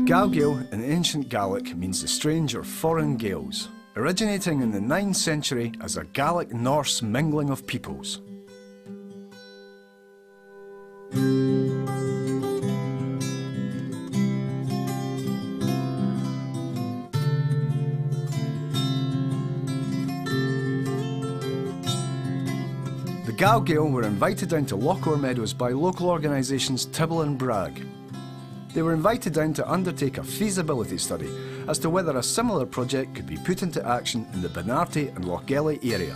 Galgael in ancient Gaelic means the strange or foreign Gaels, originating in the 9th century as a Gaelic-Norse mingling of peoples. The Galgael were invited down to Lochore Meadows by local organisations Tibble and Bragg. They were invited down to undertake a feasibility study as to whether a similar project could be put into action in the Benarty and Lochgelly area.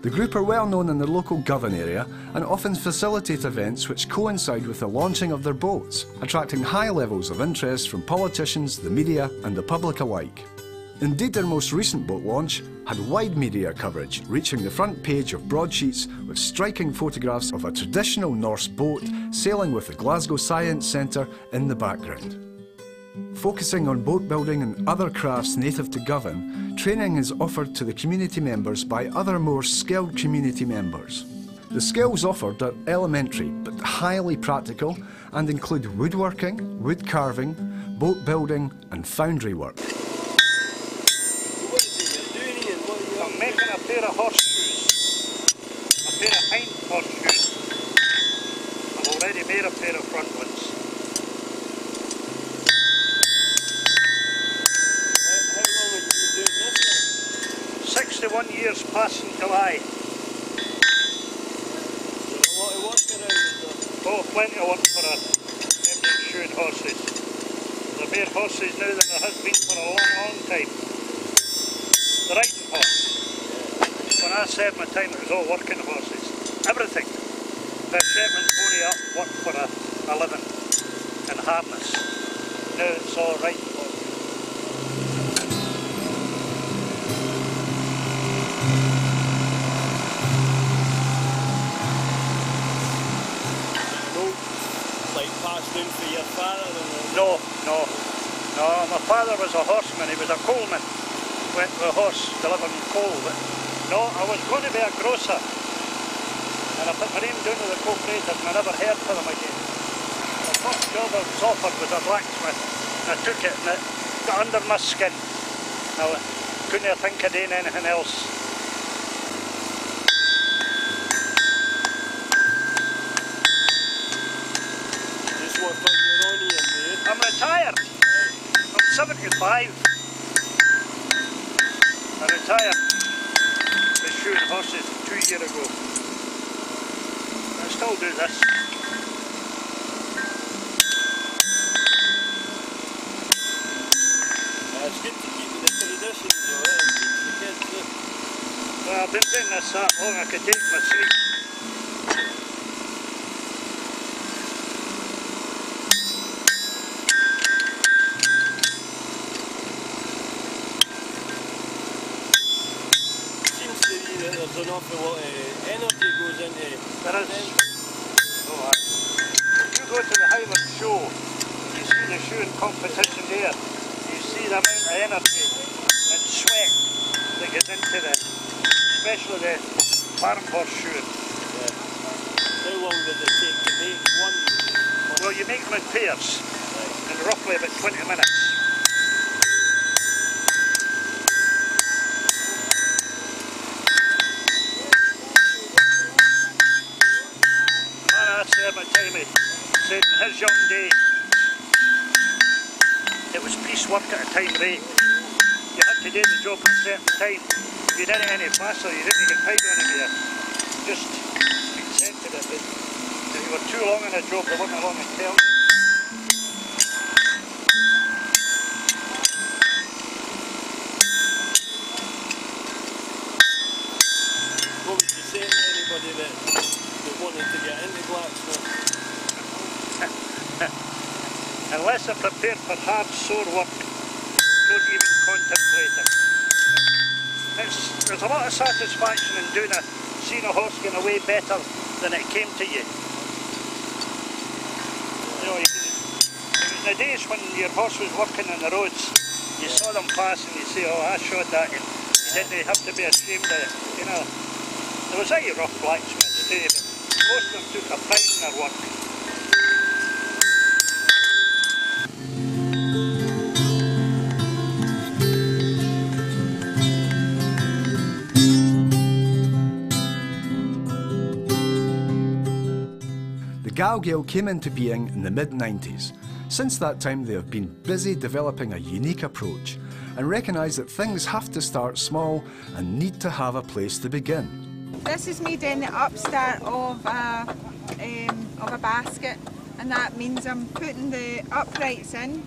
The group are well known in the local Govan area and often facilitate events which coincide with the launching of their boats, attracting high levels of interest from politicians, the media and the public alike. Indeed, their most recent boat launch had wide media coverage, reaching the front page of broadsheets with striking photographs of a traditional Norse boat sailing with the Glasgow Science Centre in the background. Focusing on boat building and other crafts native to Govan, training is offered to the community members by other more skilled community members. The skills offered are elementary but highly practical and include woodworking, wood carving, boat building and foundry work. I'm making a pair of horseshoes, a pair of hind horseshoes. I've already made a pair of front ones. How long have you been doing this then? 61 years past in July. There's a lot of work around it though. Oh, plenty of work for a Indian shoeing horses. There are more horses now than there has been for a long, long time. The riding horse. When I served my time, it was all working horses. Everything. The shepherd's pony up, work for a living, and harness. Now it's all riding horses. No, like passed down for your father and No. My father was a horseman. He was a coalman. Went with a horse delivering coal. But no, I was going to be a grocer. And I put my name down to the co-operators and I never heard from them again. The first job I was offered was a blacksmith. And I took it and it got under my skin. I couldn't think of doing anything else. just worked on your own here, mate. I'm retired. I'm 75. I retired with shoeing horses 2 years ago. I still do this. It's good to keep the traditions though, eh? Keep the kids too. Well, I've been doing this that long I could take my sleep. Seems to be that there's an awful lot of energy goes into it. There is. Oh, aye. If you go to the Highland show, you see the shoeing competition there, you see the amount of energy and sweat that goes into it, especially the farm horse shoeing. Yeah. How long does it take to make one? Well, you make them in pairs, Right. in roughly about 20 minutes. The man I served my time, he said in his young days, it was piecework at a time rate. You had to do the job at a certain time. If you did it any faster, you didn't get paid anywhere. Just accepted it. But if you were too long in a job, they weren't along and tell you. What would you say to anybody that wanted to get into blacksmith? Unless they're prepared for hard, sore work, don't even contemplate it. There's a lot of satisfaction in seeing a horse going away better than it came to you. You know, in the days when your horse was working on the roads, you saw them pass and you say, oh, I showed that. You didn't have to be ashamed of it. You know, there was a rough blacksmiths too, but most of them took a pride in their work. Galgael came into being in the mid-90s. Since that time they have been busy developing a unique approach and recognise that things have to start small and need to have a place to begin. This is made in the upstart of a basket, and that means I'm putting the uprights in,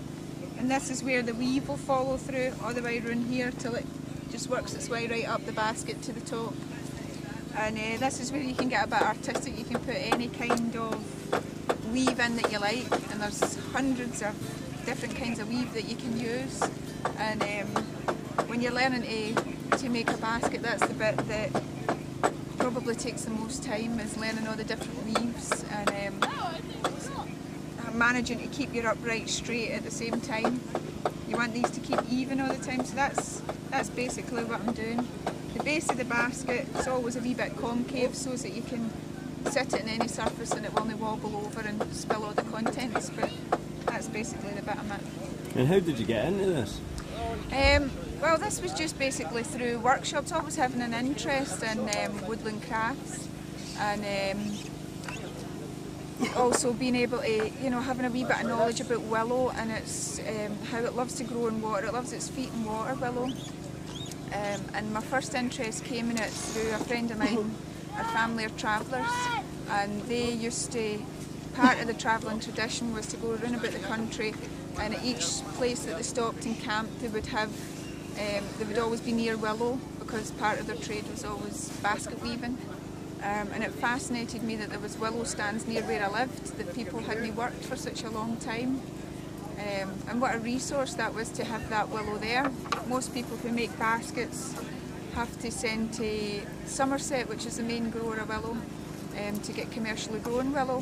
and this is where the weave will follow through all the way around here till it just works its way right up the basket to the top. And this is where you can get a bit artistic. You can put any kind of weave in that you like, and there's hundreds of different kinds of weave that you can use. And when you're learning to make a basket, that's the bit that probably takes the most time, is learning all the different weaves and managing to keep your upright straight at the same time. You want these to keep even all the time, so that's basically what I'm doing. The base of the basket is always a wee bit concave so that you can sit it on any surface and it will not wobble over and spill all the contents, but that's basically the bit I'm at. And how did you get into this? Well, this was just basically through workshops, always having an interest in woodland crafts, and also being able to, having a wee bit of knowledge about willow and its how it loves to grow in water. It loves its feet in water, willow. And my first interest came in it through a friend of mine. Our family are travellers, and they used to, part of the travelling tradition was to go around about the country, and at each place that they stopped and camped they would have, they would always be near willow, because part of their trade was always basket weaving. And it fascinated me that there was willow stands near where I lived, that people hadn't worked for such a long time. And what a resource that was to have that willow there. Most people who make baskets have to send to Somerset, which is the main grower of willow, to get commercially grown willow,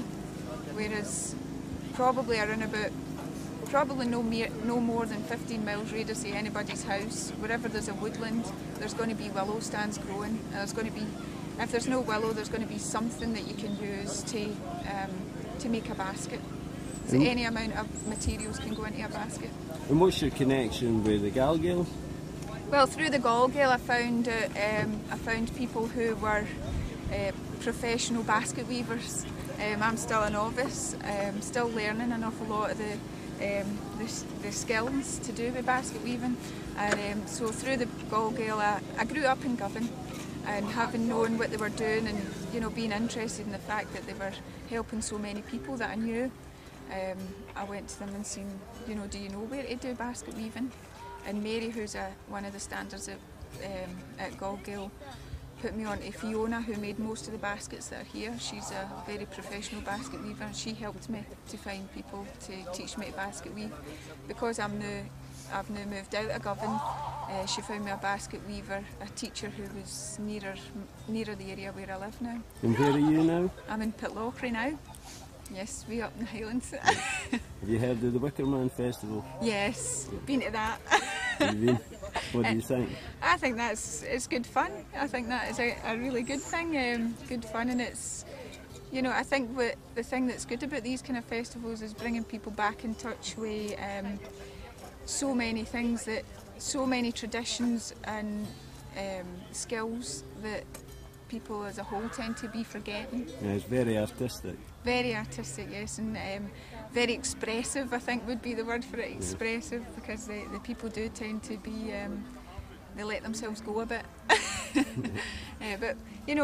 whereas probably around about, no more than 15 miles radius of anybody's house, wherever there's a woodland, there's going to be willow stands growing. And there's going to be, if there's no willow, there's going to be something that you can use to make a basket. So any amount of materials can go into a basket. And what's your connection with the Galgael? Well, through the Galgael I found people who were professional basket weavers. I'm still a novice, still learning an awful lot of the skills to do with basket weaving. And so through the Galgael I grew up in Govan, and having known what they were doing and being interested in the fact that they were helping so many people that I knew, I went to them and said, do you know where to do basket weaving? And Mary, who's one of the standards at Galgael, put me on to Fiona, who made most of the baskets that are here. She's a very professional basket weaver, and she helped me to find people to teach me to basket weave. Because I've now moved out of Govan, she found me a basket weaver, a teacher who was nearer the area where I live now. And where are you now? I'm in Pitlochry now. Yes, way up in the Highlands. Have you heard of the Wickerman Festival? Yes, been to that. Have you been? What do you think? I think it's good fun. I think that is a really good thing, good fun, and it's, I think the thing that's good about these kind of festivals is bringing people back in touch with so many things, so many traditions and skills that people as a whole tend to be forgetting. Yeah, it's very artistic. Very artistic, yes, and very expressive, I think would be the word for it, expressive, because the people do tend to be, they let themselves go a bit. But,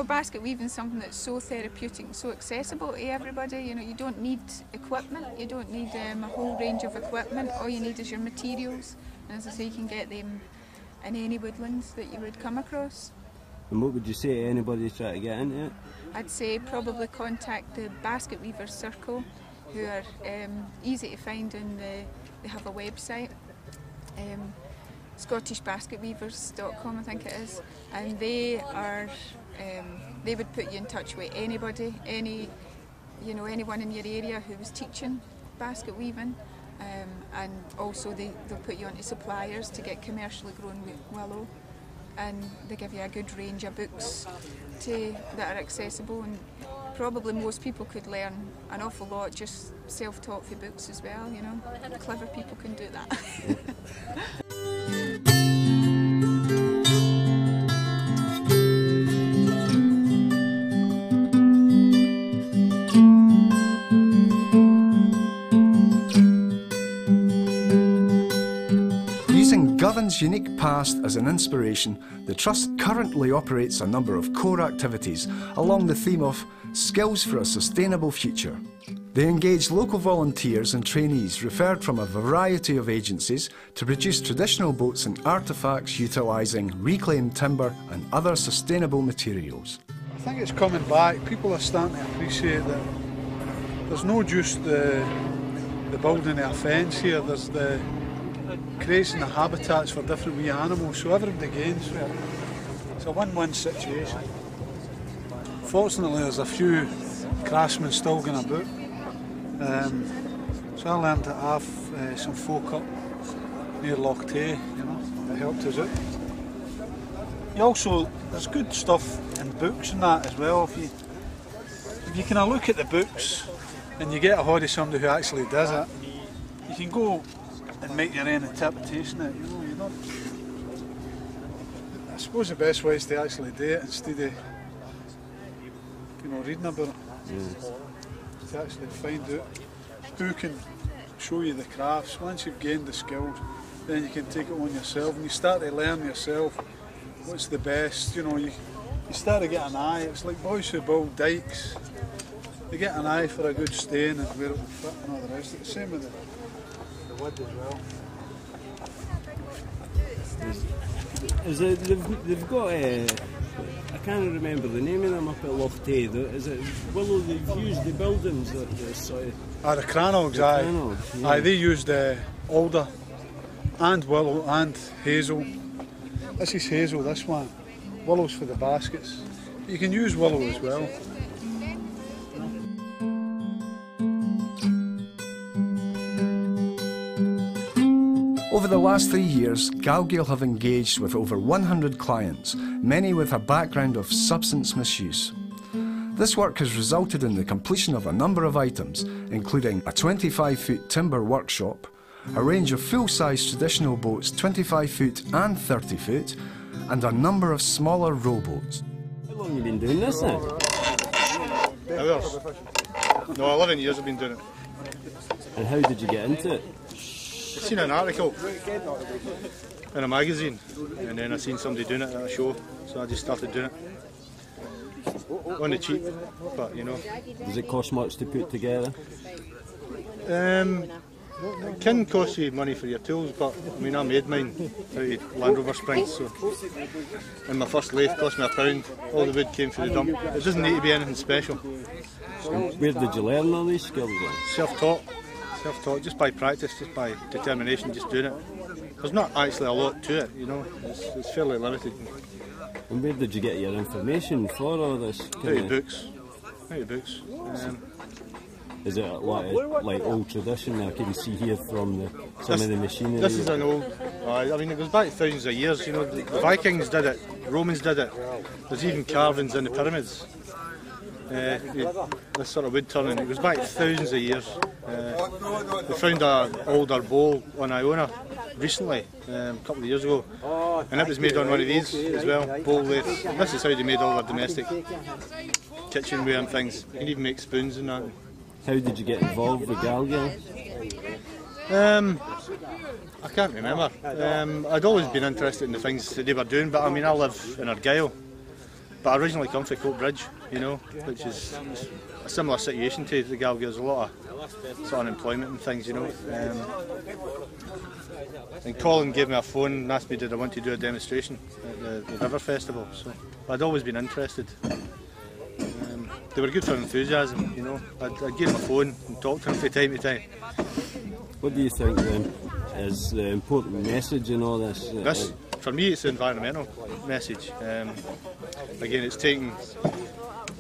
basket weaving is something that's so therapeutic, so accessible to everybody. You don't need equipment, you don't need a whole range of equipment, all you need is your materials, and as I say, you can get them in any woodlands that you would come across. And what would you say to anybody trying to get into it? I'd say probably contact the Basket Weavers Circle, who are easy to find, and they have a website, ScottishBasketWeavers.com I think it is, and they would put you in touch with anybody, anyone in your area who was teaching basket weaving, and also they'll put you onto suppliers to get commercially grown willow. And they give you a good range of books that are accessible, and probably most people could learn an awful lot just self-taught through books as well, Clever people can do that. John's unique past as an inspiration, the Trust currently operates a number of core activities along the theme of skills for a sustainable future. They engage local volunteers and trainees referred from a variety of agencies to produce traditional boats and artefacts utilising reclaimed timber and other sustainable materials. I think it's coming back. People are starting to appreciate that there's no just the building of a fence here, there's the creating the habitats for different wee animals, so everybody gains from it. It's a win-win situation. Fortunately, there's a few craftsmen still going about. So I learned to have some folk up near Loch Tay, you know, that helped us out. There's good stuff in books and that as well. If you kind of look at the books and you get a hold of somebody who actually does it, you can go and make your own interpretation of it, you know. You're not, I suppose the best way is to actually do it instead of, you know, reading about it. To actually find out who can show you the crafts. Once you've gained the skills, then you can take it on yourself and you start to learn yourself what's the best. You know, you start to get an eye. It's like boys who build dikes. They get an eye for a good stain and where it will fit and all the rest of it. Same with the wood as well. They've got I can't remember the name of them up at Loch Tay. Is it willow they've used the buildings? The crannogs, aye. Yeah. Aye, they used alder and willow and hazel. This is hazel, this one. Willow's for the baskets. You can use willow as well. Over the last 3 years, Galgael have engaged with over 100 clients, many with a background of substance misuse. This work has resulted in the completion of a number of items, including a 25-foot timber workshop, a range of full-size traditional boats 25 foot and 30 foot, and a number of smaller rowboats. How long have you been doing this then? Hours. No, 11 years I've been doing it. And how did you get into it? I seen an article in a magazine and then I seen somebody doing it at a show, so I just started doing it. On the cheap, but you know. Does it cost much to put together? It can cost you money for your tools, but I mean I made mine out of Land Rover Springs, so. And my first lathe cost me £1, all the wood came through the dump. It doesn't need to be anything special. Where did you learn all these skills then? Self-taught, just by practice, just by determination, just doing it. There's not actually a lot to it, you know, it's fairly limited. And where did you get your information for all this? Out of books. Is it like old tradition I can see here from some of the machinery? This is an old, I mean it goes back thousands of years, you know, the Vikings did it, Romans did it, there's even carvings in the pyramids. This sort of wood turning, it goes back thousands of years. We found an older bowl on Iona recently, a couple of years ago, and it was made on one of these as well, bowl lathe. This is how they made all their domestic kitchenware and things. You can even make spoons and that. How did you get involved with Galgael? I can't remember. I'd always been interested in the things that they were doing, but I mean I live in Argyll, but I originally come from Coatbridge, you know, which is a similar situation to the Galgael. There's a lot of sort of unemployment and things, you know. And Colin gave me a phone and asked me did I want to do a demonstration at the River Festival, so I'd always been interested. They were good for enthusiasm, you know. I'd give them a phone and talk to them from time to time. What do you think then is the important message in all this? For me, it's the environmental message. Again, it's taking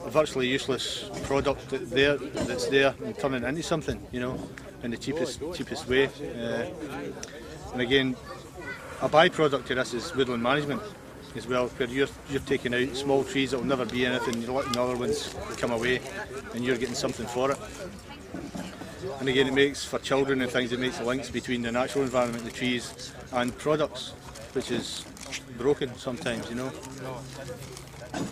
a virtually useless product that's there and turning it into something, you know, in the cheapest way. And again, a byproduct of this is woodland management as well, where you're taking out small trees that will never be anything, you're letting other ones come away and you're getting something for it. And again, it makes, for children and things, it makes the links between the natural environment, the trees, and products, which is broken sometimes, you know.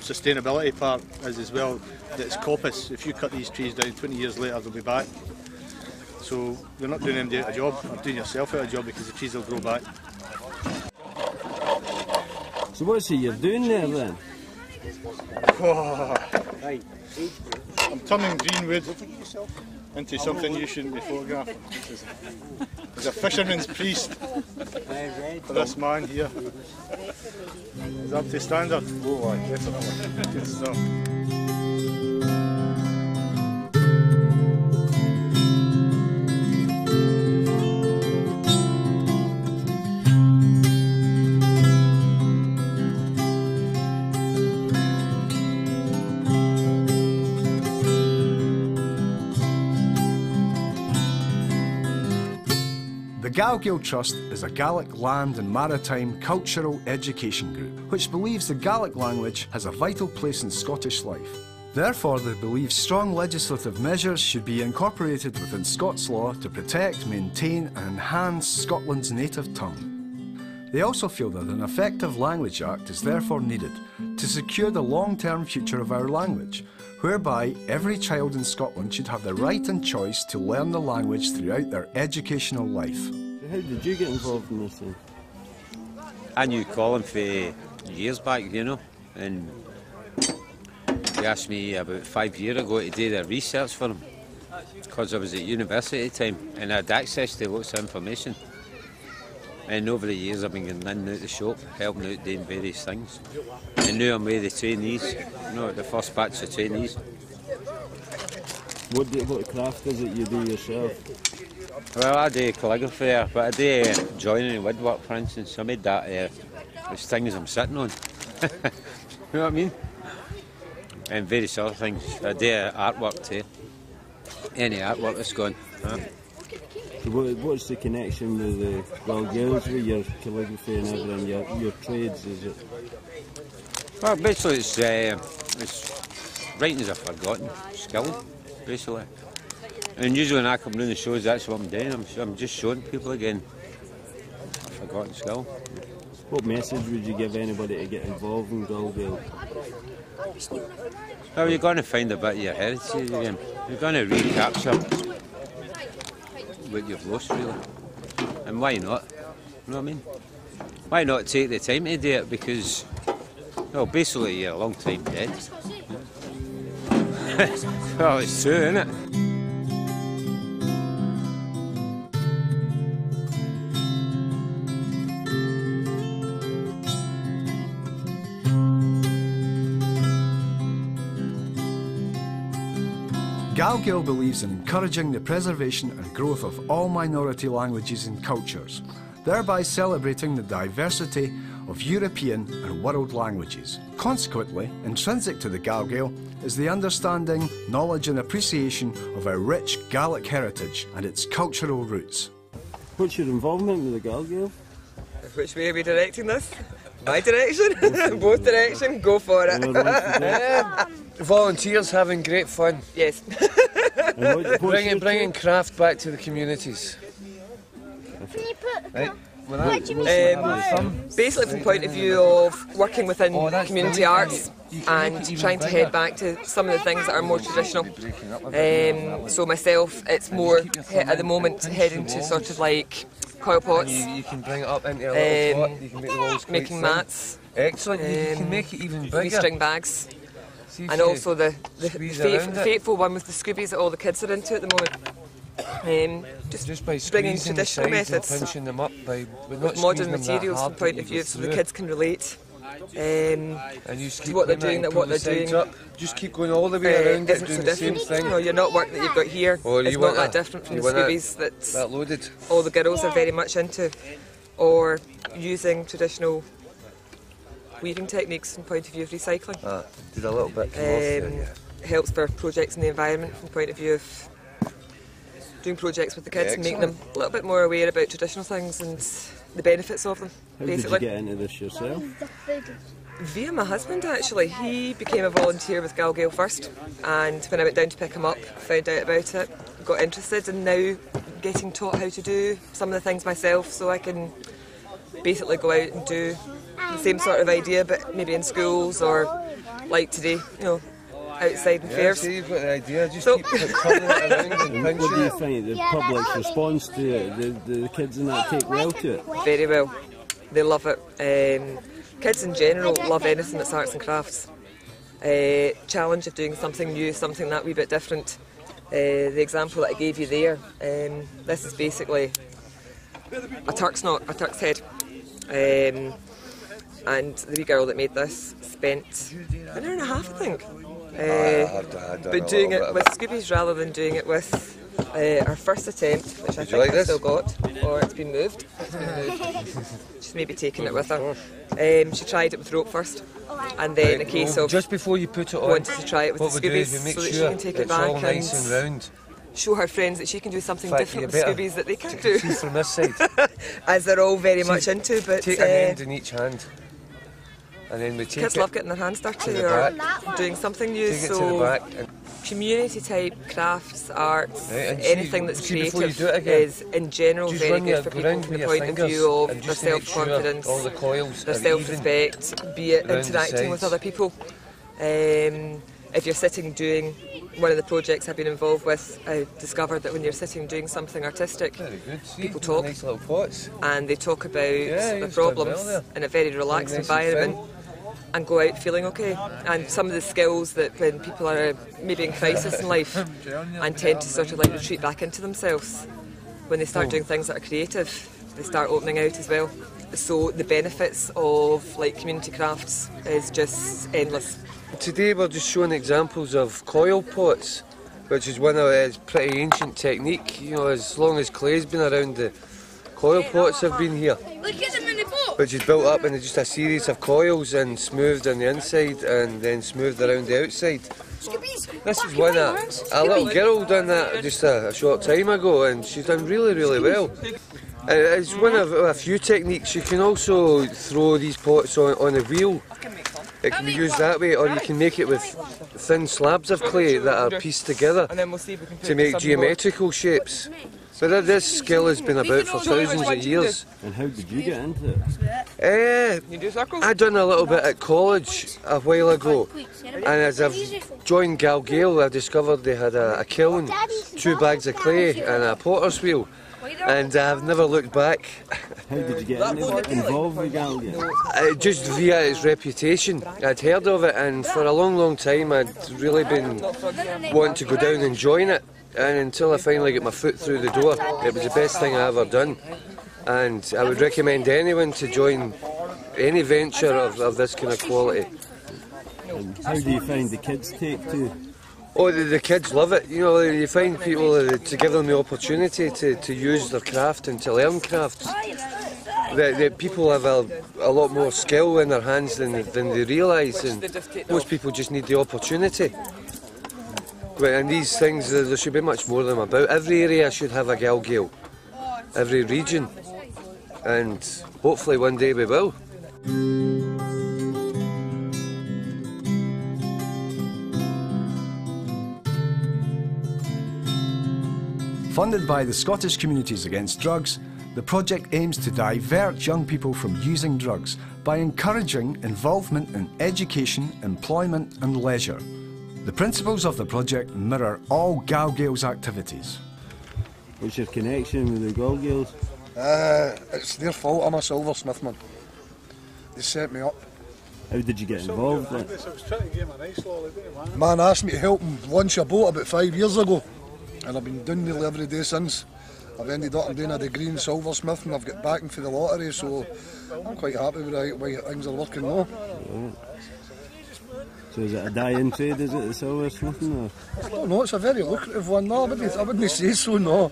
Sustainability part is as well that it's coppice. If you cut these trees down 20 years later, they'll be back. So you're not doing anybody out of a job, or doing yourself out of a job, because the trees will grow back. So what's it you're doing there then? Oh, I'm turning Greenwood into something you shouldn't be photographing. As a fisherman's priest for this man here. Is up to standard? Oh, aye, definitely. Good stuff. The Galgael Trust is a Gaelic land and maritime cultural education group which believes the Gaelic language has a vital place in Scottish life. Therefore, they believe strong legislative measures should be incorporated within Scots law to protect, maintain and enhance Scotland's native tongue. They also feel that an effective Language Act is therefore needed to secure the long-term future of our language, whereby every child in Scotland should have the right and choice to learn the language throughout their educational life. How did you get involved in this thing? I knew Colin for years back, you know, and he asked me about 5 years ago to do the research for him because I was at university at the time and I had access to lots of information. And over the years I've been getting in and out the shop, helping out doing various things. And now I'm with the trainees, you know, the first batch of trainees. What craft is it you do yourself? Well, I do calligraphy there, but I do joinery and woodwork, for instance. I made that those things I'm sitting on. You know what I mean? And various other things. I do artwork too. Any artwork that's gone. So what's the connection with the Galgaels with your calligraphy and everything, your trades, is it? Well, basically it's writing is a forgotten skill, basically. And usually when I come round the shows, that's what I'm doing. I'm just showing people again a forgotten skill. What message would you give anybody to get involved in Galgael? Well, you're going to find a bit of your heritage again. You're going to recapture what you've lost, really. And why not? You know what I mean? Why not take the time to do it? Because, well, basically you're a long time dead. Well, it's true, isn't it? Galgael believes in encouraging the preservation and growth of all minority languages and cultures, thereby celebrating the diversity of European and world languages. Consequently, intrinsic to the Galgael is the understanding, knowledge and appreciation of our rich Gaelic heritage and its cultural roots. What's your involvement with the Galgael? Which way are we directing this? My direction? Both directions? Go for it. Volunteers having great fun. Yes. Bringing craft back to the communities. Right. Basically from the point of view of working within community arts and trying to head back to some of the things that are more traditional. So myself, it's more at the moment heading to sort of like coil pots. You can bring it up into a little pot, you can make the walls making mats. Excellent, you can make it even bigger. String bags. And also the fateful one with the Scoobies that all the kids are into at the moment. Just by bringing traditional methods and pinching them up with modern materials from the point of view so the kids can relate and you to what they're doing, Just keep going all the way around isn't doing so the same different. thing. You know, your knotwork that you've got here is not that different from the Scoobies that loaded. All the girls are very much into, or using traditional weaving techniques from the point of view of recycling. Did a little bit come off there, helps for projects in the environment from the point of view of doing projects with the kids and making them a little bit more aware about traditional things and the benefits of them. How basically. Did you get into this yourself? Via my husband, actually. He became a volunteer with Galgael first, and when I went down to pick him up, found out about it, got interested, and now getting taught how to do some of the things myself, so I can basically go out and do the same sort of idea, but maybe in schools or like today, you know, outside in fairs. See, you've got the idea. Just keep turning it around and pinching. What do you think the public's response to it? The kids and that take well to it? Very well. They love it. kids in general love anything that's arts and crafts. Challenge of doing something new, something that wee bit different. The example that I gave you there, this is basically a Turk's head. And the wee girl that made this spent an hour and a half, I think. But doing it with Scoobies rather than doing it with our first attempt, which I think I've still got, or it's been moved. She's maybe taken it with her. She tried it with rope first, and then a case of just before you put it on, wanted to try it with the Scoobies so that she sure can take it it's back all nice and round. Show her friends that she can do something In fact, different you with better Scoobies that they can't do. See from this side. As they're all very much into, but Take an end in each hand. And then we take kids it love getting their hands dirty the or back. doing something new. Take it to the So back. And community type crafts, arts, Right, and anything that's see before you creative do it again, is in general just very run your good for people ground from with the your point of fingers view of and their just to make sure self-confidence, all the coils their are self-respect, be it around the interacting with sides. other people. If you're sitting doing one of the projects I've been involved with, I discovered that when you're sitting doing something artistic, Very good. See, people talk nice little pots. and they talk about Yeah, the you've done problems well there. in a very relaxed Nice and environment and go out feeling okay. And some of the skills that when people are maybe in crisis in life and tend to sort of like retreat back into themselves, when they start doing things that are creative, they start opening out as well. So the benefits of like community crafts is just endless. Today we're just showing examples of coil pots, which is one of a pretty ancient technique. You know, as long as clay's been around, the coil pots have been here, which is built up into just a series of coils and smoothed on the inside and then smoothed around the outside. This is one that a little girl done that just a short time ago, and she's done really well. It's one of a few techniques. You can also throw these pots on a wheel. It can be used that way, or you can make it with thin slabs of clay that are pieced together to make geometrical shapes. But this skill has been about for thousands of years. And how did you get into it? I done a little bit at college a while ago, and as I've joined Galgael, I discovered they had a kiln, 2 bags of clay and a potter's wheel, and I've never looked back. How did you get involved with Galgael? Just via its reputation. I'd heard of it, and for a long time I'd really been wanting to go down and join it. And until I finally got my foot through the door, it was the best thing I ever done. And I would recommend anyone to join any venture of this kind of quality. And how do you find the kids take to? Oh, the kids love it. You know, you find people to give them the opportunity to use their craft and to learn crafts. The people have a lot more skill in their hands than they realise, and most people just need the opportunity. And these things, there should be much more of them about. Every area should have a Galgael, every region, and hopefully one day we will. Funded by the Scottish Communities Against Drugs, the project aims to divert young people from using drugs by encouraging involvement in education, employment and leisure. The principles of the project mirror all Galgael's activities. What's your connection with the Galgaels? It's their fault. I'm a silversmith, man. They set me up. How did you get involved? Man asked me to help him launch a boat about 5 years ago, and I've been doing nearly every day since. I've ended up doing a degree in silversmith, and I've got backing for the lottery, so I'm quite happy with the way things are working now. Right. So is it a dying trade, is it, the silversmithing? I don't know, it's a very lucrative one. No, I wouldn't say so, no.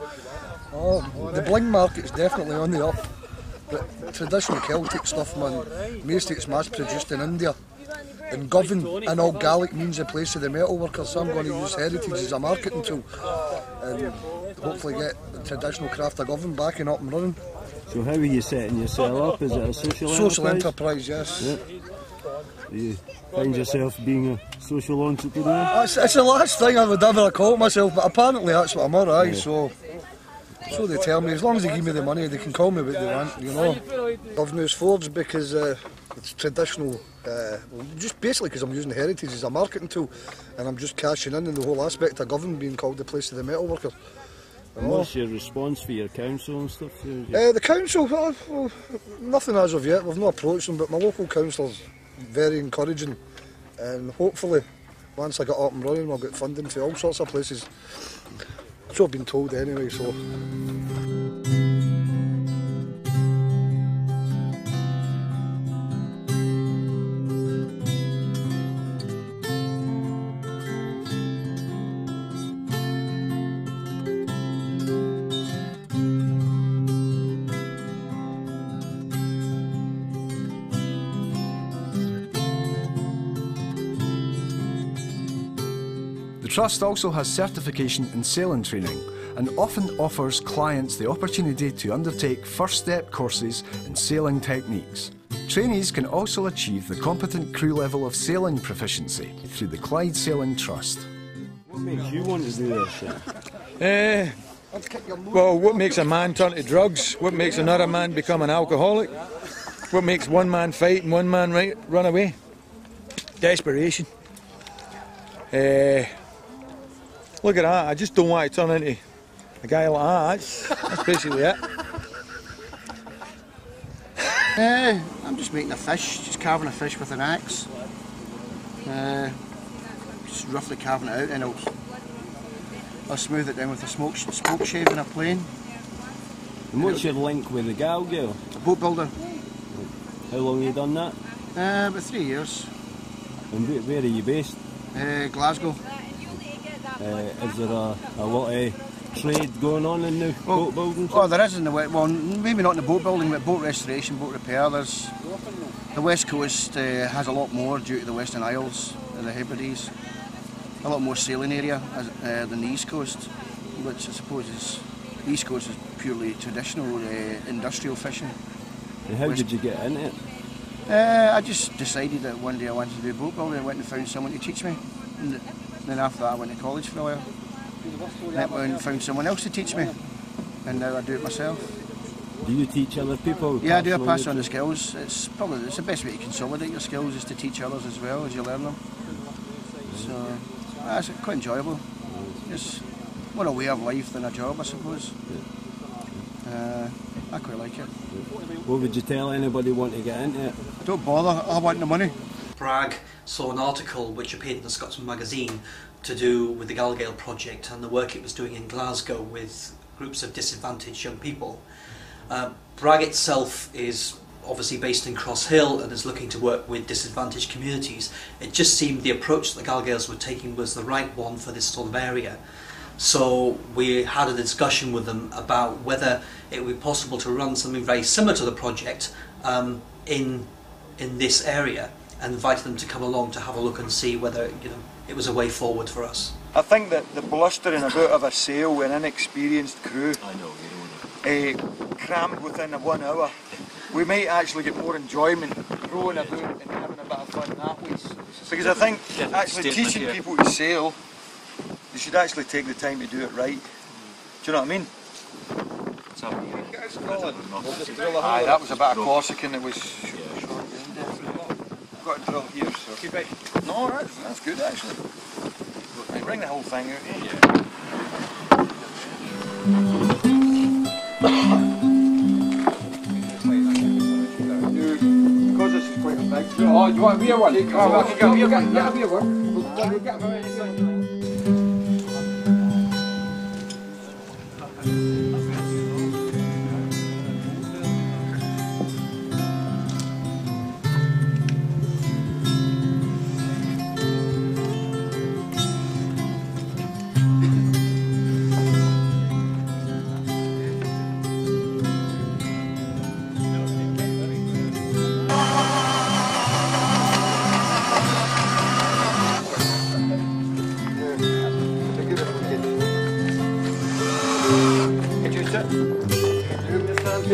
Oh, the bling market's definitely on the up. But traditional Celtic stuff, man, most of it's mass produced in India. And Govan and all Gaelic means the place of the metal workers, so I'm going to use heritage as a marketing tool. And hopefully get the traditional craft of Govan back and up and running. So how are you setting yourself up? Is it a social enterprise? Yes. Yep. You find yourself being a social entrepreneur? It's the last thing I would ever call myself, but apparently that's what I'm alright, so they tell me, as long as they give me the money, they can call me what they want, you know. I've used forged because it's traditional, just basically because I'm using heritage as a marketing tool, and I'm just cashing in on the whole aspect of Govan being called the place of the metal workers. And what's your response for your council and stuff? The council, well, nothing as of yet. We've not approached them, but my local council's very encouraging, and hopefully once I get up and running, I'll get funding for all sorts of places. That's what I've been told anyway. So. The Trust also has certification in sailing training and often offers clients the opportunity to undertake first step courses in sailing techniques. Trainees can also achieve the competent crew level of sailing proficiency through the Clyde Sailing Trust. What makes you want to do this? Well, what makes a man turn to drugs? What makes another man become an alcoholic? What makes one man fight and one man run away? Desperation. Look at that, I just don't want to turn into a guy like that. That's basically it. I'm just making a fish, just carving a fish with an axe. Just roughly carving it out, and I'll smooth it down with a spoke shave in a plane. And what's your link with the Galgael? A boat builder. How long have you done that? About 3 years. And where are you based? Glasgow. Is there a lot of trade going on in the boat building? Oh, there is in the well, maybe not in the boat building, but boat restoration, boat repair. There's the West Coast has a lot more due to the Western Isles and the Hebrides. A lot more sailing area than the East Coast, which I suppose is the East Coast is purely traditional industrial fishing. And how did you get into it? I just decided that one day I wanted to do boat building. I went and found someone to teach me. And then after that I went to college for a while. Then I went and found someone else to teach me. And now I do it myself. Do you teach other people? Yeah, I do. I pass on the skills. It's the best way to consolidate your skills is to teach others as well as you learn them. So it's quite enjoyable. It's more a way of life than a job, I suppose. I quite like it. What would you tell anybody wanting to get into it? Don't bother, I want the money. Bragg saw an article which appeared in the Scotsman magazine to do with the Galgael project and the work it was doing in Glasgow with groups of disadvantaged young people. Bragg itself is obviously based in Cross Hill and is looking to work with disadvantaged communities. It just seemed the approach that the Galgaels were taking was the right one for this sort of area. So we had a discussion with them about whether it would be possible to run something very similar to the project in this area, and invited them to come along to have a look and see whether it was a way forward for us. I think that the blustering about of a sail with an inexperienced crew, crammed within 1 hour, we might actually get more enjoyment rowing about and having a bit of fun that way. Because I think actually teaching people to sail, you should actually take the time to do it right. Do you know what I mean? Aye, that was a bit of Corsican, it was short. Got to drill here, so keep it. No, that's good actually. Right, bring the whole thing out here. Because this is quite a big. Oh, do you want a beer one? I can get a beer one. We'll get a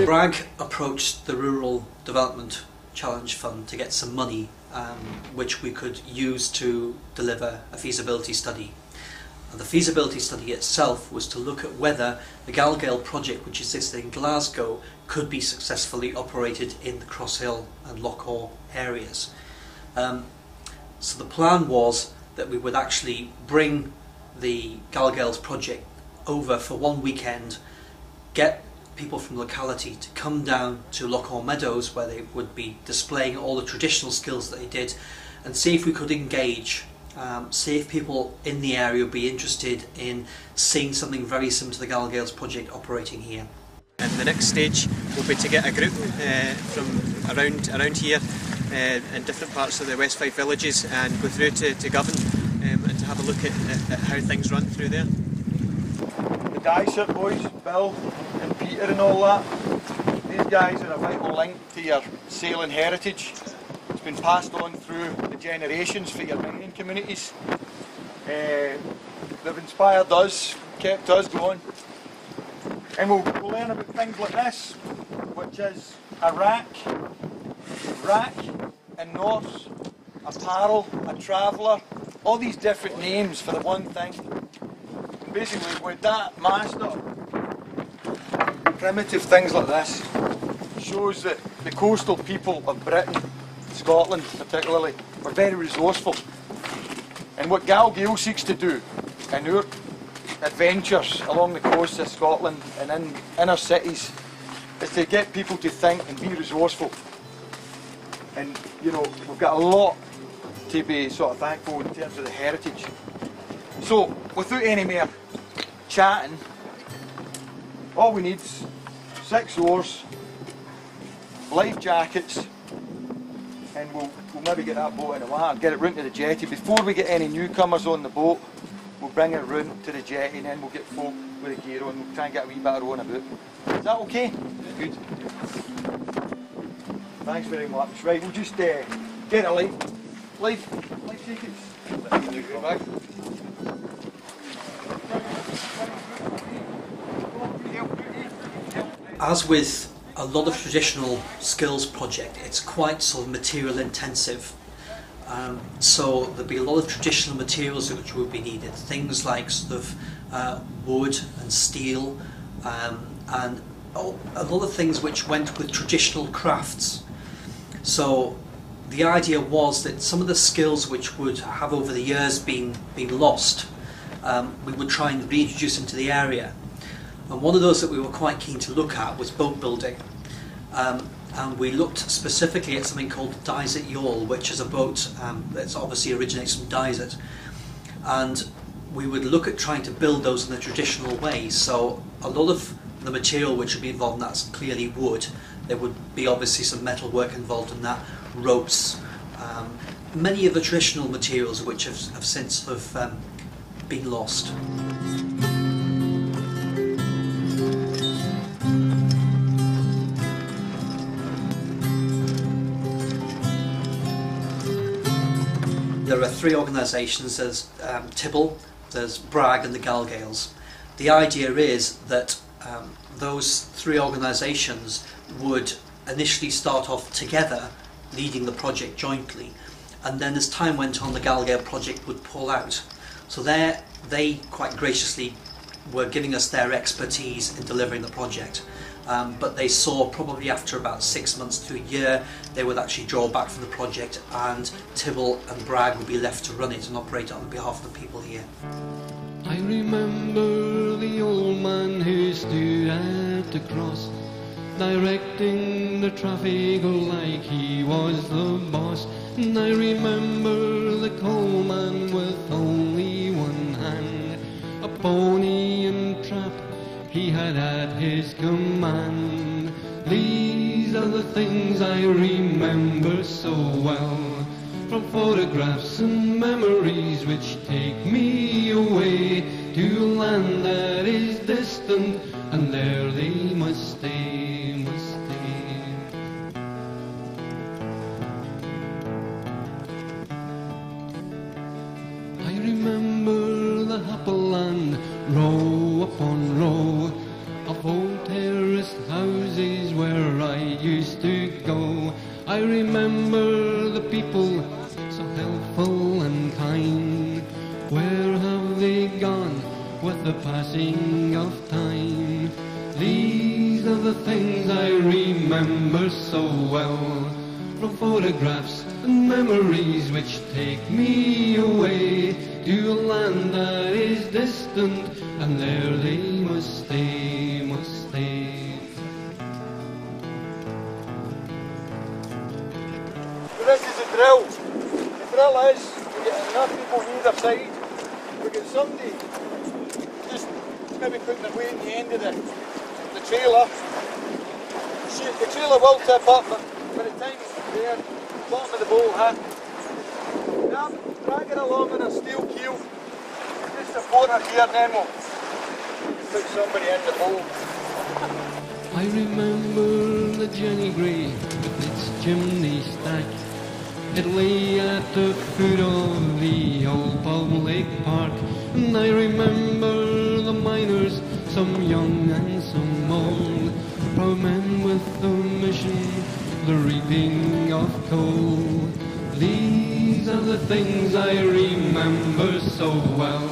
Bragg approached the Rural Development Challenge Fund to get some money which we could use to deliver a feasibility study. The feasibility study itself was to look at whether the Galgael project, which existed in Glasgow, could be successfully operated in the Cross Hill and Lochawe areas. So the plan was that we would actually bring the Galgael's project over for one weekend, get people from the locality to come down to Lochore Meadows, where they would be displaying all the traditional skills that they did, and see if we could engage, see if people in the area would be interested in seeing something very similar to the Galgael's project operating here. And the next stage will be to get a group from around here in different parts of the West Fife villages and go through to Govan and to have a look at how things run through there. The Dysart boys, Bill and Peter and all that, these guys are a vital link to your sailing heritage. It's been passed on through the generations for your mining communities. They've inspired us, kept us going. And we'll learn about things like this, which is a rack in Norse, apparel, a traveller, all these different names for the one thing. And basically with that master, primitive things like this shows that the coastal people of Britain, Scotland particularly, were very resourceful. And what Galgael seeks to do in our adventures along the coast of Scotland and in inner cities is to get people to think and be resourceful. And you know, we've got a lot to be sort of thankful in terms of the heritage. So without any more chatting, all we need is 6 oars, life jackets, and we'll maybe get that boat in the water, get it round to the jetty. Before we get any newcomers on the boat, we'll bring it round to the jetty and then we'll get folk with the gear on. We'll try and get a wee bit of rowing about. Is that okay? Good. Thanks very much. Right, we'll just get a life jackets. Back. As with a lot of traditional skills project, it's quite sort of material intensive. So there'll be a lot of traditional materials which will be needed, things like sort of wood and steel, and a lot of things which went with traditional crafts. So the idea was that some of the skills which would have over the years been lost, we would try and reintroduce into the area. And one of those that we were quite keen to look at was boat building. And we looked specifically at something called Dysart yawl, which is a boat that obviously originates from Dysart. And we would look at trying to build those in a traditional way. So a lot of the material which would be involved in that's clearly wood. There would be obviously some metal work involved in that, ropes. Many of the traditional materials which have since been lost. There are 3 organisations, there's Tibble, there's Bragg and the Galgaels. The idea is that those 3 organisations would initially start off together, leading the project jointly, and then as time went on the Galgael project would pull out. So they quite graciously were giving us their expertise in delivering the project. But they saw probably after about 6 months to a year they would actually draw back from the project, and Tibble and Bragg would be left to run it and operate on behalf of the people here. I remember the old man who stood at the cross, directing the traffic like he was the boss. And I remember the coalman with only one hand, a pony and trap he had at his command. These are the things I remember so well, from photographs and memories which take me away to a land that is distant, and there they must stay, must stay. I remember the happy land, row upon row of old terraced houses where I used to go. I remember the people so helpful and kind. Where have they gone with the passing of time? These are the things I remember so well, from photographs and memories which take me away to a land that is distant, and there they must stay, must stay. This is the drill. The drill is we get enough people on either side. We get somebody just maybe putting their weight in the end of the trailer. The trailer will tip up, but by the time it's there, bottom of the bowl hit. Drag it along on a steel keel. Just support it here, and then we'll put somebody in the bowl. I remember the Jenny Grey with its chimney stack. It lay at the foot of the old public park. And I remember the miners, some young and some old, proud men with the mission, the reaping of coal. These are the things I remember so well,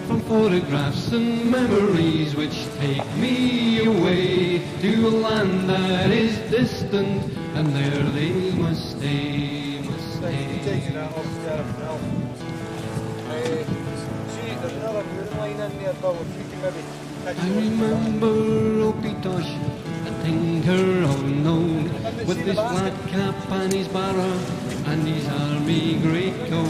from photographs and memories which take me away to a land that is distant, and there they must stay, must stay. Taking that off there now. See, there's another moon line in there, Bill, if you can maybe... I remember Opitosh, a tinker unknown, with his flat cap and his barra and his army greatcoat,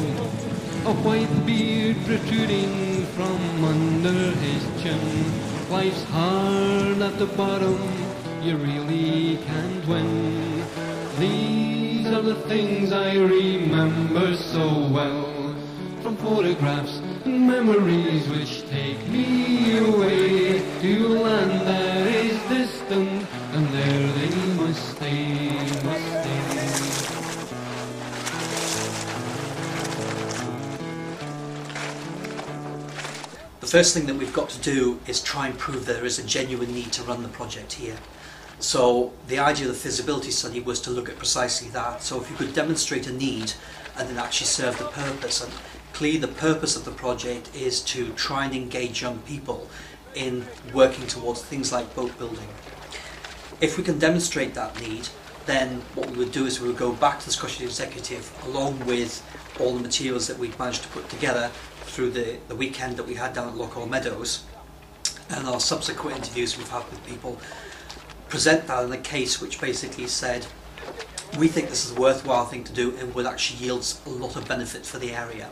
a white beard protruding from under his chin. Life's hard at the bottom, you really can't win. These are the things I remember so well, from photographs and memories which take me away to a land that is distant, and there they must stay, must stay. The first thing that we've got to do is try and prove there is a genuine need to run the project here. So the idea of the feasibility study was to look at precisely that. So if you could demonstrate a need and then actually serve the purpose. And clearly the purpose of the project is to try and engage young people in working towards things like boat building. If we can demonstrate that need, then what we would do is we would go back to the Scottish Executive along with all the materials that we'd managed to put together through the weekend that we had down at Lochore Meadows and our subsequent interviews we've had with people, present that in a case which basically said, we think this is a worthwhile thing to do and would actually yield a lot of benefit for the area.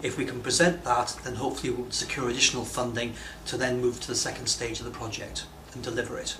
If we can present that, then hopefully we'll secure additional funding to then move to the second stage of the project and deliver it.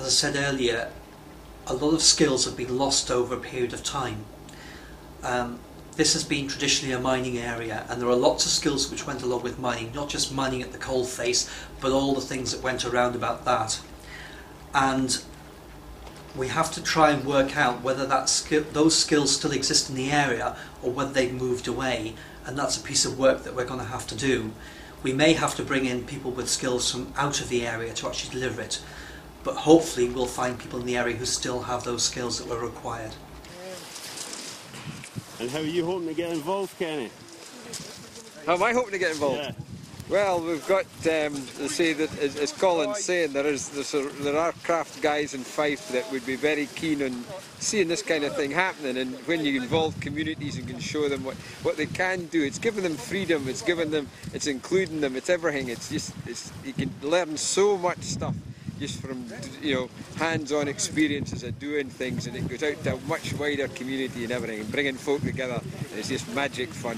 As I said earlier, a lot of skills have been lost over a period of time. This has been traditionally a mining area, and there are lots of skills which went along with mining, not just mining at the coal face, but all the things that went around about that. And we have to try and work out whether those skills still exist in the area or whether they've moved away, and that's a piece of work that we're going to have to do. We may have to bring in people with skills from out of the area to actually deliver it, but hopefully we'll find people in the area who still have those skills that were required. And how are you hoping to get involved, Kenny? How am I hoping to get involved? Yeah. Well, we've got, they say that, as Colin's saying, there are craft guys in Fife that would be very keen on seeing this kind of thing happening, and when you involve communities and can show them what they can do, it's giving them freedom, it's including them, it's everything, you can learn so much stuff just from, hands-on experiences of doing things, and it goes out to a much wider community and everything, and bringing folk together, and it's just magic fun,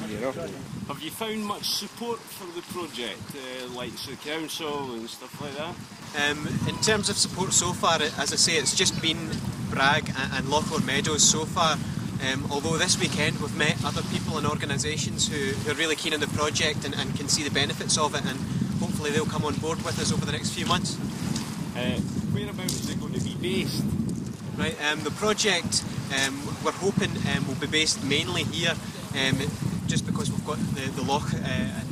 Have you found much support for the project, like the council and stuff like that? In terms of support so far, as I say, it's just been Bragg and Lochore Meadows so far. Although this weekend we've met other people and organisations who are really keen on the project and can see the benefits of it, and hopefully they'll come on board with us over the next few months. Whereabouts is it going to be based? Right, the project we're hoping will be based mainly here, just because we've got the loch and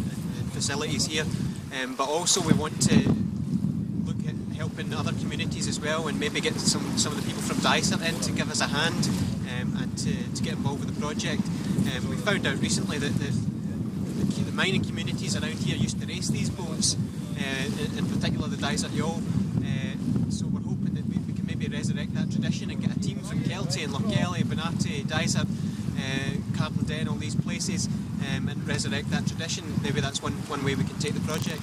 facilities here, but also we want to look at helping other communities as well, and maybe get some of the people from Dysart in to give us a hand and to get involved with the project. We found out recently that the mining communities around here used to race these boats, in particular the Dysart Yawl. So we're hoping that we can maybe resurrect that tradition and get a team from Kelty and Lochele, Bonate, Dysart, Carpledon, all these places, and resurrect that tradition. Maybe that's one way we can take the project.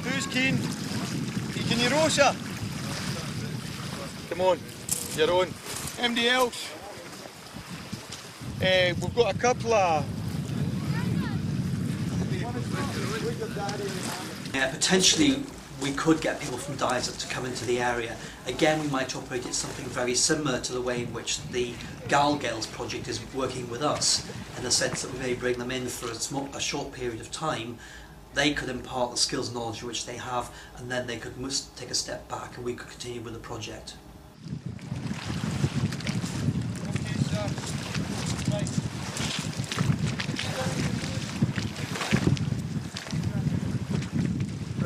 Who's keen? Can you row, sir? Come on, you're on. Anybody else? We've got a couple of... Potentially we could get people from Dysart to come into the area. Again, we might operate it something very similar to the way in which the Galgael's project is working with us, in the sense that we may bring them in for a short period of time. They could impart the skills and knowledge which they have, and then they could take a step back and we could continue with the project.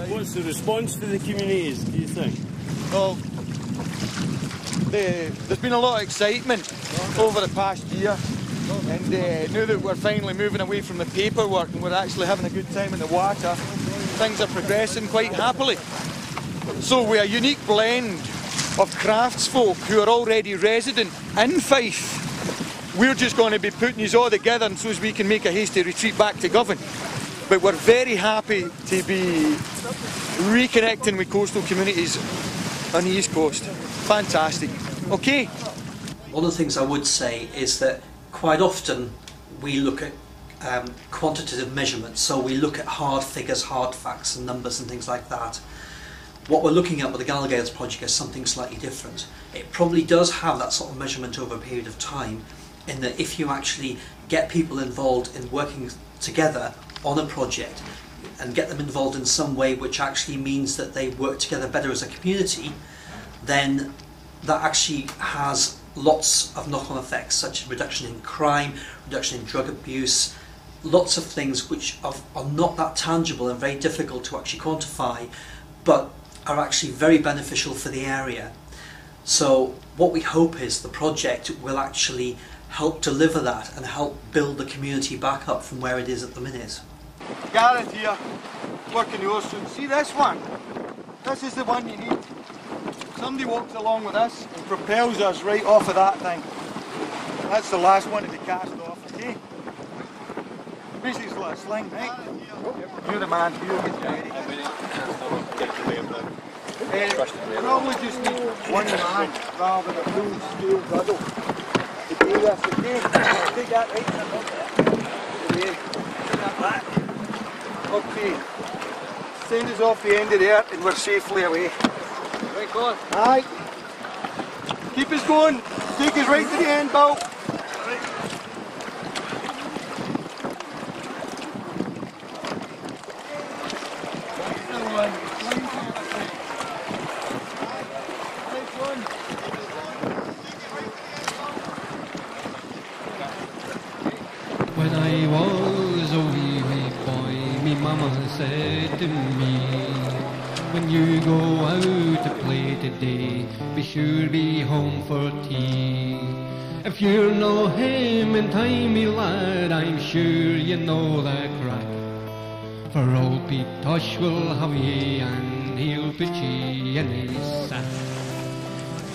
What's the response to the communities, do you think? Well, there's been a lot of excitement over the past year, and now that we're finally moving away from the paperwork and we're actually having a good time in the water, things are progressing quite happily. So we're a unique blend of craftsfolk who are already resident in Fife. We're just going to be putting these all together and so as we can make a hasty retreat back to Govan. But we're very happy to be reconnecting with coastal communities on the East Coast. Fantastic. Okay. One of the things I would say is that quite often we look at quantitative measurements, so we look at hard figures, hard facts and numbers and things like that. What we're looking at with the Galgael's project is something slightly different. It probably does have that sort of measurement over a period of time, in that if you actually get people involved in working together on a project and get them involved in some way which actually means that they work together better as a community, then that actually has lots of knock-on effects, such as reduction in crime, reduction in drug abuse, lots of things which are not that tangible and very difficult to actually quantify, but are actually very beneficial for the area. So what we hope is the project will actually help deliver that and help build the community back up from where it is at the minute. Gareth here, working the ocean. See this one? This is the one you need. Somebody walks along with us and propels us right off of that thing. That's the last one to be cast off, okay? Basically it's like a sling, right? You're the man, you'll get ready. Probably just need one man rather than a full scale puddle to do this, okay? Take that right away. Take that back. Okay. Send us off the end of there and we're safely away. Right, go on. Aye. Keep us going. Take us right to the end, Bill. When I was a wee boy, me mama said to me, when you go out to play today, be sure be home for tea. If you're no home in time, me lad, I'm sure you know the crack. For old Pete Tosh will have ye and he'll put ye in his sack.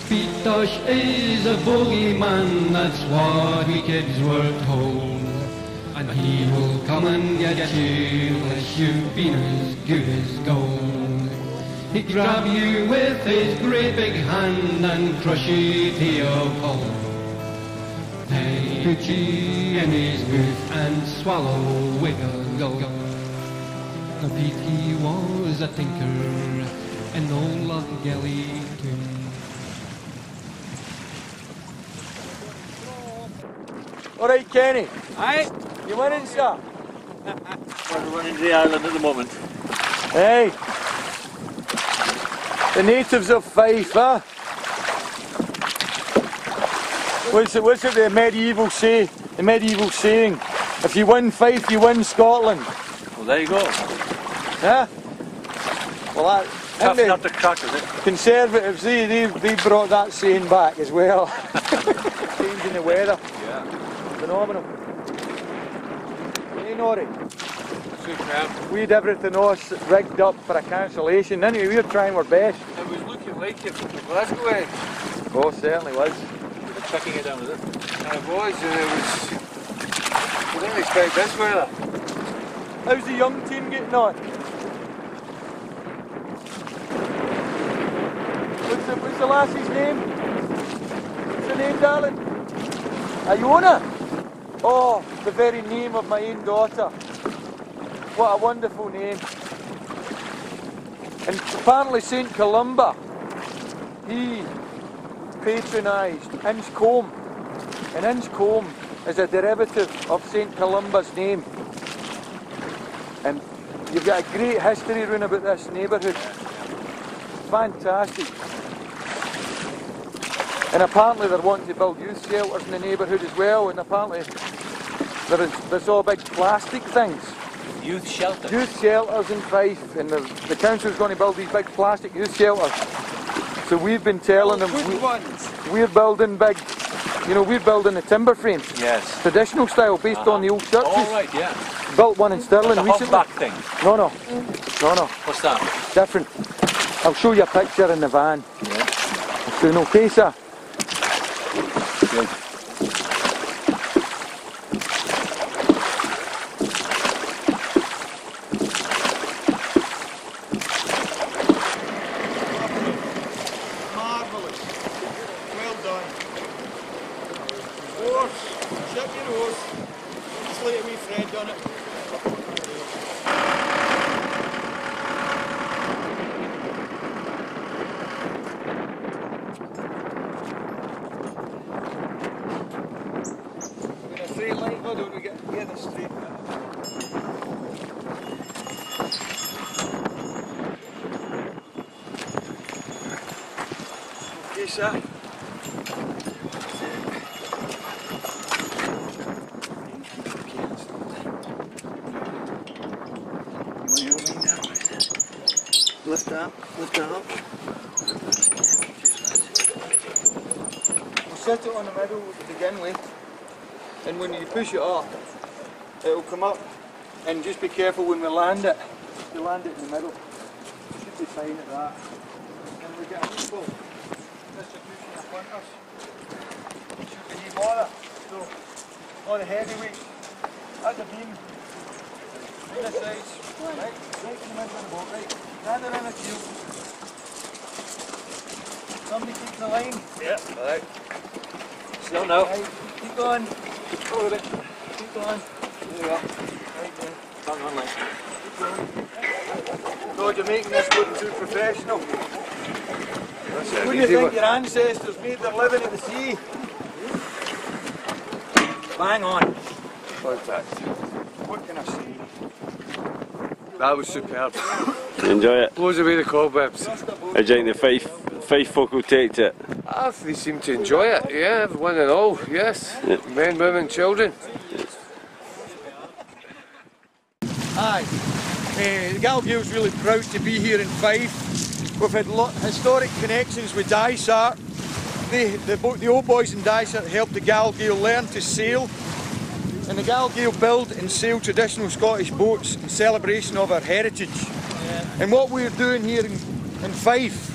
Pete Tosh is a bogeyman, that's what we kids were told. And he will come and get you unless you've been as good as gold. He'd grab you with his great big hand and crush you to your bone. Then he'd put you in his mouth and swallow wiggle. Now Pete, he was a tinker in old Galgael too. Alright, Kenny. Aye? You winning, sir? We're running the island at the moment. Hey. The natives of Fife, huh? What's it the medieval say? The medieval saying? If you win Fife, you win Scotland. Well, there you go. Huh? Well, that... Tough nut to crack, is it? Conservatives, they brought that saying back as well. Changing the weather. Yeah. Phenomenal. Hey, Norrie. Superb. We had everything else rigged up for a cancellation, didn't we? We were trying our best. It was looking like it from the Glasgow end. Oh, certainly was. You were chucking it down, was it? It was, and it was... We didn't expect this weather. How's the young team getting on? What's the lassie's name? What's her name, darling? Iona? Oh, the very name of my own daughter. What a wonderful name. And apparently St Columba, he patronised Inchcombe. And Inchcombe is a derivative of St Columba's name. And you've got a great history round about this neighbourhood. Fantastic. And apparently they're wanting to build youth shelters in the neighbourhood as well, and apparently there's all big plastic things. Youth shelters? Youth shelters in Fife, and the council's going to build these big plastic youth shelters. So we've been telling them we're building big, we're building the timber frames. Yes. Traditional style, based on the old churches. All right, yeah. Built one in Stirling recently. Back thing? No. What's that? Different. I'll show you a picture in the van. Yeah. Soon, okay, sir? Good. Marvellous. Well done. Oars. Ship your oars. Just like a wee friend on it. In a straight line, why don't we get this straight? Okay, sir. Okay, Lift that up. We'll set it on the middle to begin with, and when you push it up, it'll come up, and just be careful when we land it. You land it in the middle. You should be fine at that. And we get a equal distribution of pointers. It should be no bother. So, all the heavy weight, that's a beam. This side's right in the middle of the boat, right. Stand around the keel. Somebody keep the line. Yeah. Alright. Still no. Right. Keep going. Keep going. Keep going. There you go. Right there. Tongue on line. Keep going. God, you're making this look too professional. Wouldn't you think your ancestors made their living at the sea? Bang on. Contact. What can I say? That was superb. Enjoy it. Blows away the cobwebs. How do you think the Fife folk will take to it? They seem to enjoy it, yeah, one and all, yes. Yeah. Men, women, children. Aye. The Galgael's really proud to be here in Fife. We've had historic connections with Dysart. The old boys in Dysart helped the Galgael learn to sail. And the Galgael build and sail traditional Scottish boats in celebration of our heritage. Yeah. And what we're doing here in Fife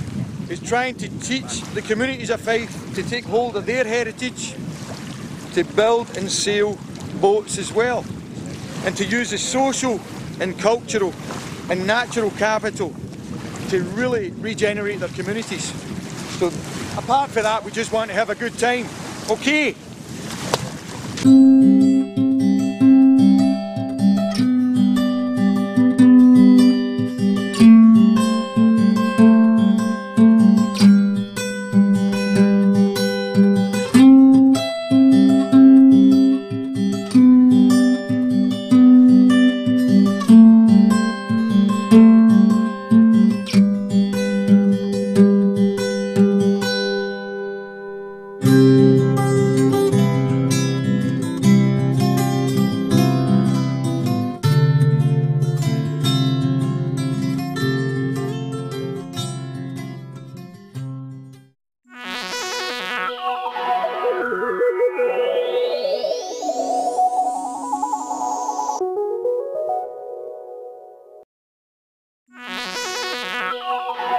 is trying to teach the communities of Fife to take hold of their heritage, to build and sail boats as well, and to use the social and cultural and natural capital to really regenerate their communities. So apart from that, we just want to have a good time. Okay?